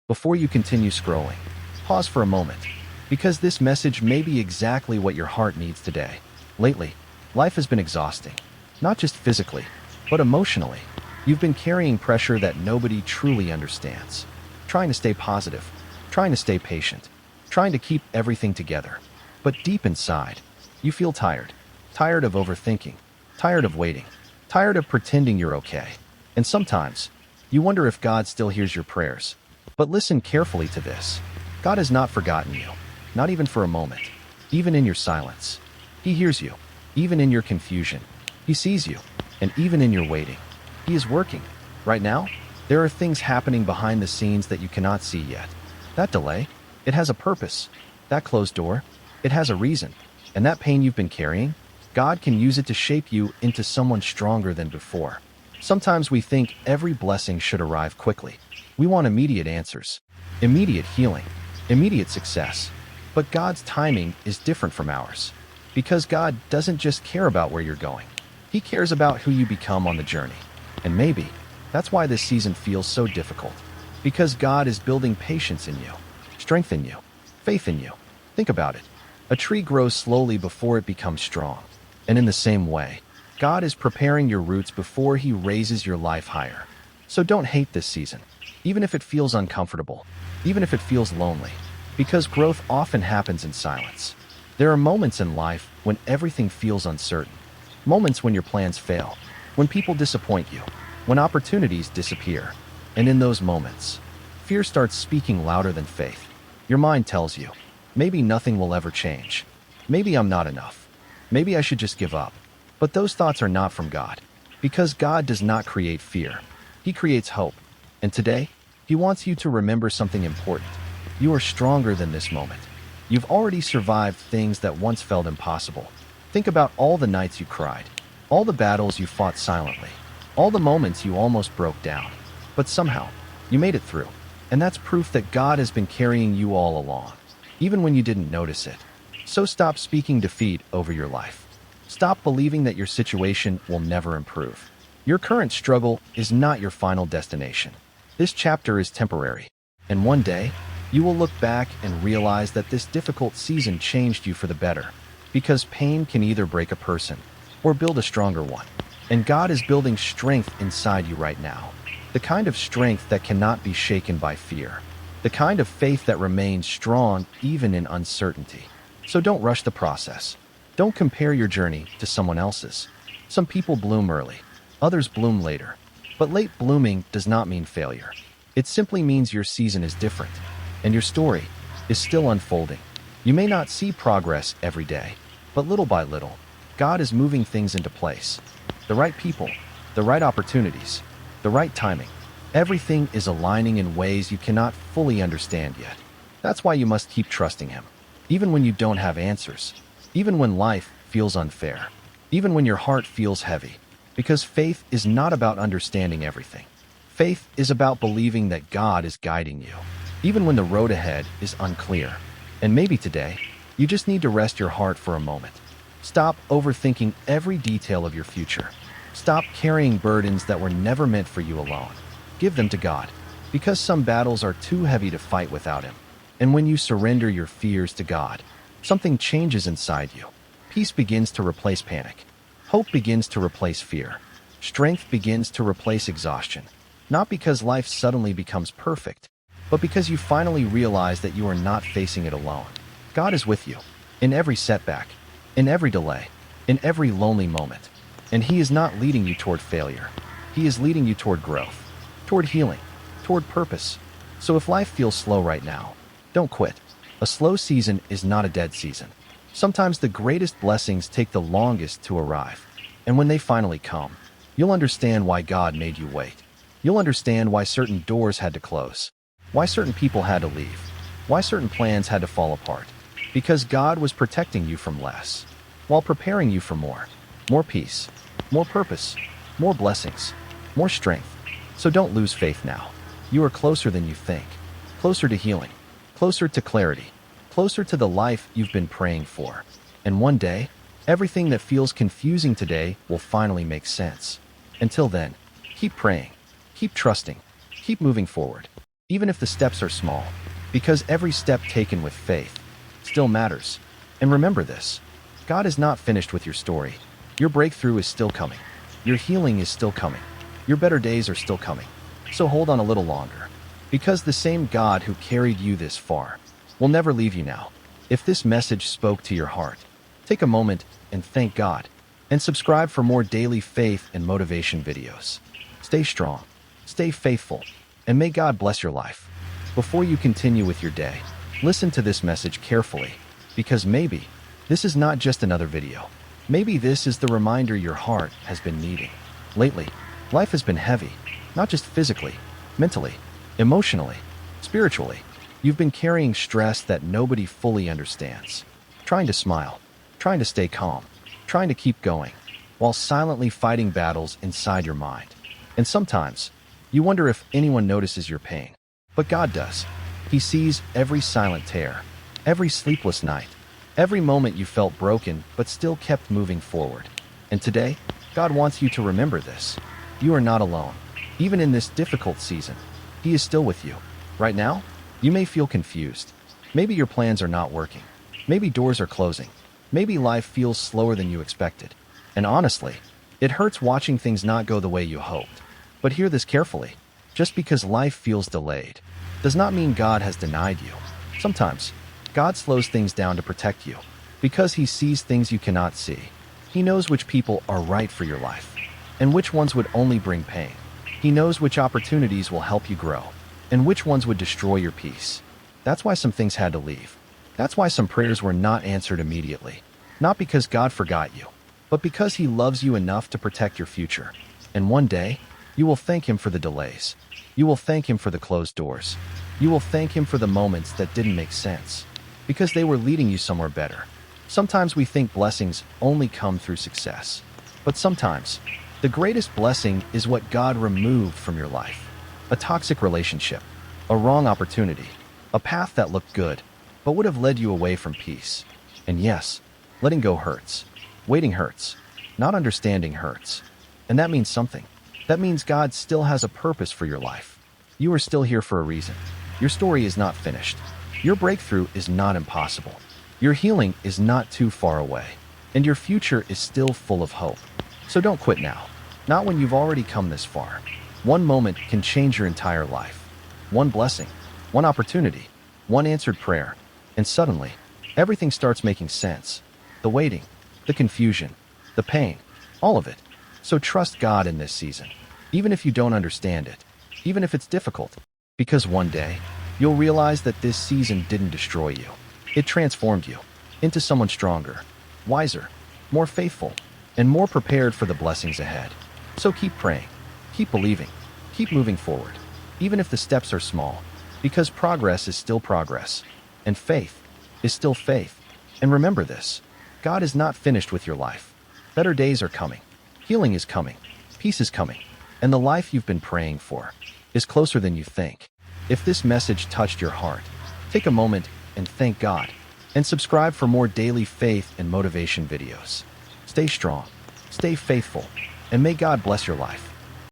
Before you continue scrolling, pause for a moment, because this message may be exactly what your heart needs today. Lately, life has been exhausting, not just physically, but emotionally. You've been carrying pressure that nobody truly understands, trying to stay positive, trying to stay patient, trying to keep everything together. But deep inside, you feel tired, tired of overthinking, tired of waiting, tired of pretending you're okay. And sometimes, you wonder if God still hears your prayers. But listen carefully to this. God has not forgotten you, not even for a moment, even in your silence. He hears you, even in your confusion. He sees you, and even in your waiting. He is working. Right now, there are things happening behind the scenes that you cannot see yet. That delay, it has a purpose. That closed door, it has a reason. And that pain you've been carrying, God can use it to shape you into someone stronger than before. Sometimes we think every blessing should arrive quickly. We want immediate answers, immediate healing, immediate success. But God's timing is different from ours. Because God doesn't just care about where you're going. He cares about who you become on the journey. And maybe that's why this season feels so difficult. Because God is building patience in you, strength in you, faith in you. Think about it. A tree grows slowly before it becomes strong. And in the same way, God is preparing your roots before He raises your life higher. So don't hate this season, even if it feels uncomfortable, even if it feels lonely, because growth often happens in silence. There are moments in life when everything feels uncertain, moments when your plans fail, when people disappoint you, when opportunities disappear. And in those moments, fear starts speaking louder than faith. Your mind tells you, maybe nothing will ever change. Maybe I'm not enough. Maybe I should just give up. But those thoughts are not from God, because God does not create fear. He creates hope. And today, He wants you to remember something important. You are stronger than this moment. You've already survived things that once felt impossible. Think about all the nights you cried, all the battles you fought silently, all the moments you almost broke down. But somehow, you made it through. And that's proof that God has been carrying you all along, even when you didn't notice it. So stop speaking defeat over your life. Stop believing that your situation will never improve. Your current struggle is not your final destination. This chapter is temporary. And one day, you will look back and realize that this difficult season changed you for the better. Because pain can either break a person or build a stronger one. And God is building strength inside you right now. The kind of strength that cannot be shaken by fear. The kind of faith that remains strong even in uncertainty. So don't rush the process. Don't compare your journey to someone else's. Some people bloom early, others bloom later. But late blooming does not mean failure. It simply means your season is different, and your story is still unfolding. You may not see progress every day, but little by little, God is moving things into place. The right people, the right opportunities, the right timing. Everything is aligning in ways you cannot fully understand yet. That's why you must keep trusting Him, even when you don't have answers. Even when life feels unfair, even when your heart feels heavy, because faith is not about understanding everything. Faith is about believing that God is guiding you, even when the road ahead is unclear. And maybe today, you just need to rest your heart for a moment. Stop overthinking every detail of your future. Stop carrying burdens that were never meant for you alone. Give them to God, because some battles are too heavy to fight without Him. And when you surrender your fears to God, something changes inside you. Peace begins to replace panic. Hope begins to replace fear. Strength begins to replace exhaustion. Not because life suddenly becomes perfect, but because you finally realize that you are not facing it alone. God is with you, in every setback, in every delay, in every lonely moment. And He is not leading you toward failure. He is leading you toward growth, toward healing, toward purpose. So if life feels slow right now, don't quit. A slow season is not a dead season. Sometimes the greatest blessings take the longest to arrive. And when they finally come, you'll understand why God made you wait. You'll understand why certain doors had to close, why certain people had to leave, why certain plans had to fall apart. Because God was protecting you from less, while preparing you for more. More peace, more purpose, more blessings, more strength. So don't lose faith now. You are closer than you think, closer to healing, closer to clarity, closer to the life you've been praying for. And one day, everything that feels confusing today will finally make sense. Until then, keep praying, keep trusting, keep moving forward. even if the steps are small, because every step taken with faith still matters. And remember this: God is not finished with your story. Your breakthrough is still coming. Your healing is still coming. Your better days are still coming. So hold on a little longer, because the same God who carried you this far will never leave you now. If this message spoke to your heart, take a moment and thank God, and subscribe for more daily faith and motivation videos. Stay strong, stay faithful, and may God bless your life. Before you continue with your day, listen to this message carefully, because maybe this is not just another video. Maybe this is the reminder your heart has been needing. Lately, life has been heavy, not just physically, mentally, emotionally, spiritually. You've been carrying stress that nobody fully understands. Trying to smile, trying to stay calm, trying to keep going, while silently fighting battles inside your mind. And sometimes, you wonder if anyone notices your pain. But God does. He sees every silent tear, every sleepless night, every moment you felt broken but still kept moving forward. And today, God wants you to remember this. You are not alone. Even in this difficult season, He is still with you. Right now, you may feel confused. Maybe your plans are not working. Maybe doors are closing. Maybe life feels slower than you expected. And honestly, it hurts watching things not go the way you hoped. But hear this carefully. Just because life feels delayed does not mean God has denied you. Sometimes, God slows things down to protect you, because He sees things you cannot see. He knows which people are right for your life, and which ones would only bring pain. He knows which opportunities will help you grow, and which ones would destroy your peace. That's why some things had to leave. That's why some prayers were not answered immediately. Not because God forgot you, but because He loves you enough to protect your future. And one day, you will thank Him for the delays. You will thank Him for the closed doors. You will thank Him for the moments that didn't make sense, because they were leading you somewhere better. Sometimes we think blessings only come through success. But sometimes, the greatest blessing is what God removed from your life. A toxic relationship, a wrong opportunity, a path that looked good, but would have led you away from peace. And yes, letting go hurts. Waiting hurts. Not understanding hurts. And that means something. That means God still has a purpose for your life. You are still here for a reason. Your story is not finished. Your breakthrough is not impossible. Your healing is not too far away. And your future is still full of hope. So don't quit now. Not when you've already come this far. One moment can change your entire life. One blessing, one opportunity, one answered prayer. And suddenly, everything starts making sense. The waiting, the confusion, the pain, all of it. So trust God in this season, even if you don't understand it, even if it's difficult, because one day, you'll realize that this season didn't destroy you. It transformed you into someone stronger, wiser, more faithful, and more prepared for the blessings ahead. So keep praying, keep believing, keep moving forward, even if the steps are small, because progress is still progress, and faith is still faith. And remember this: God is not finished with your life. Better days are coming. Healing is coming. Peace is coming. And the life you've been praying for is closer than you think. If this message touched your heart, take a moment and thank God, and subscribe for more daily faith and motivation videos. Stay strong, stay faithful, and may God bless your life.